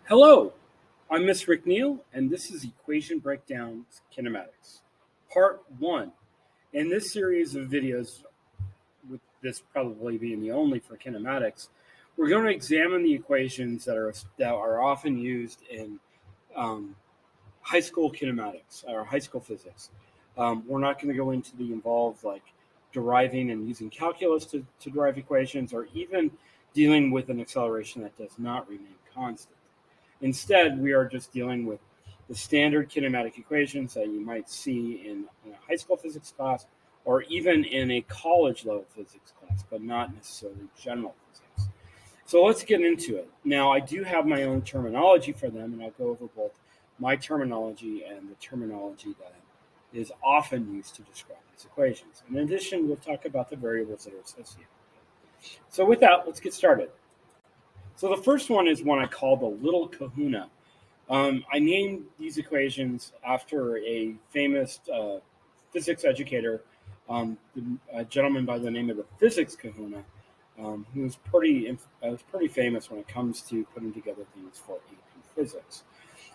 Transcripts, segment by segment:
Hello, I'm Miss Rick Neal, and this is Equation Breakdowns Kinematics, Part 1. In this series of videos, with this probably being the only for kinematics, we're going to examine the equations that are often used in um, high school kinematics or high school physics. We're not going to go into the involved like deriving and using calculus to derive equations or even dealing with an acceleration that does not remain constant. Instead, we are just dealing with the standard kinematic equations that you might see in a high school physics class or even in a college level physics class, but not necessarily general physics. So let's get into it. Now, I do have my own terminology for them, and I'll go over both my terminology and the terminology that is often used to describe these equations. In addition, we'll talk about the variables that are associated with it. So with that, let's get started. So the first one is one I call the little kahuna. I named these equations after a famous physics educator, a gentleman by the name of the physics kahuna, who was pretty famous when it comes to putting together things for AP physics.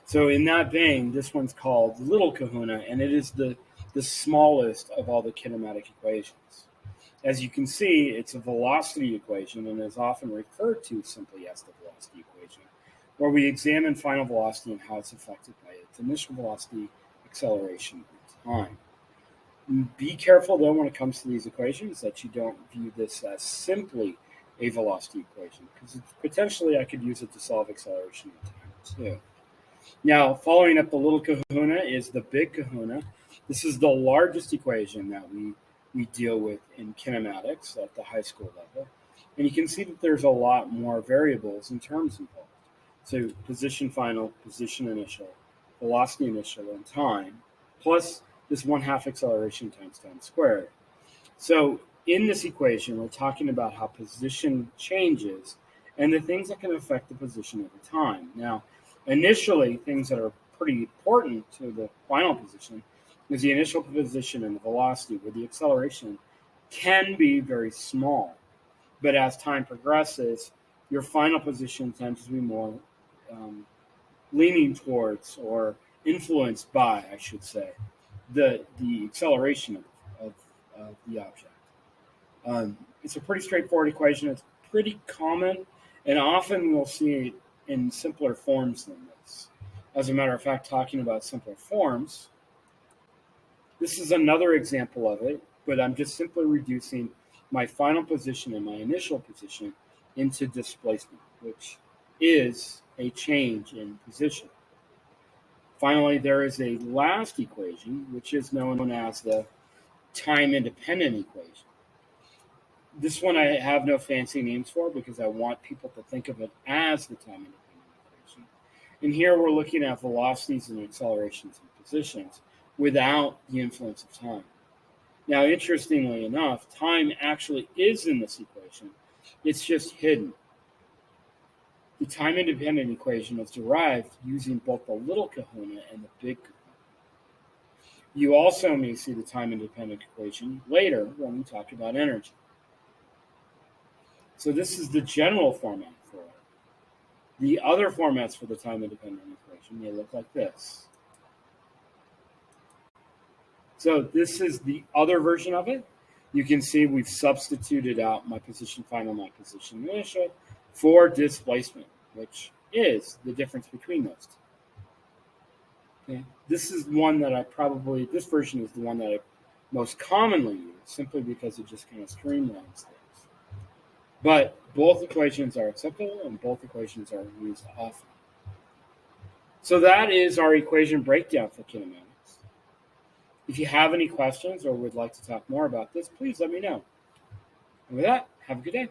So in that vein, this one's called little kahuna, and it is the smallest of all the kinematic equations. As you can see, it's a velocity equation and is often referred to simply as the velocity equation, where we examine final velocity and how it's affected by its initial velocity, acceleration, and time. Be careful, though, when it comes to these equations that you don't view this as simply a velocity equation, because potentially I could use it to solve acceleration and time, too. Now, following up the little kahuna is the big kahuna. This is the largest equation that we deal with in kinematics at the high school level. And you can see that there's a lot more variables and terms involved. So position final, position initial, velocity initial, and time, plus this 1/2 acceleration times time squared. So in this equation, we're talking about how position changes and the things that can affect the position over time. Now, initially, things that are pretty important to the final position is the initial position and the velocity, where the acceleration can be very small. But as time progresses, your final position tends to be more leaning towards or influenced by, I should say, the acceleration of the object. It's a pretty straightforward equation. It's pretty common, and often we'll see it in simpler forms than this. As a matter of fact, talking about simpler forms, this is another example of it, but I'm just simply reducing my final position and my initial position into displacement, which is a change in position. Finally, there is a last equation, which is known as the time-independent equation. This one I have no fancy names for because I want people to think of it as the time-independent equation. And here we're looking at velocities and accelerations and positions without the influence of time. Now, interestingly enough, time actually is in this equation. It's just hidden. The time-independent equation is derived using both the little kahuna and the big kahuna. You also may see the time-independent equation later when we talk about energy. So this is the general format for it. The other formats for the time-independent equation may look like this. So this is the other version of it. You can see we've substituted out my position final, my position initial for displacement, which is the difference between those two. Okay. This is one that this version is the one that I most commonly use, simply because it just kind of streamlines things. But both equations are acceptable and both equations are used often. So that is our equation breakdown for kinematics. If you have any questions or would like to talk more about this, please let me know. And with that, have a good day.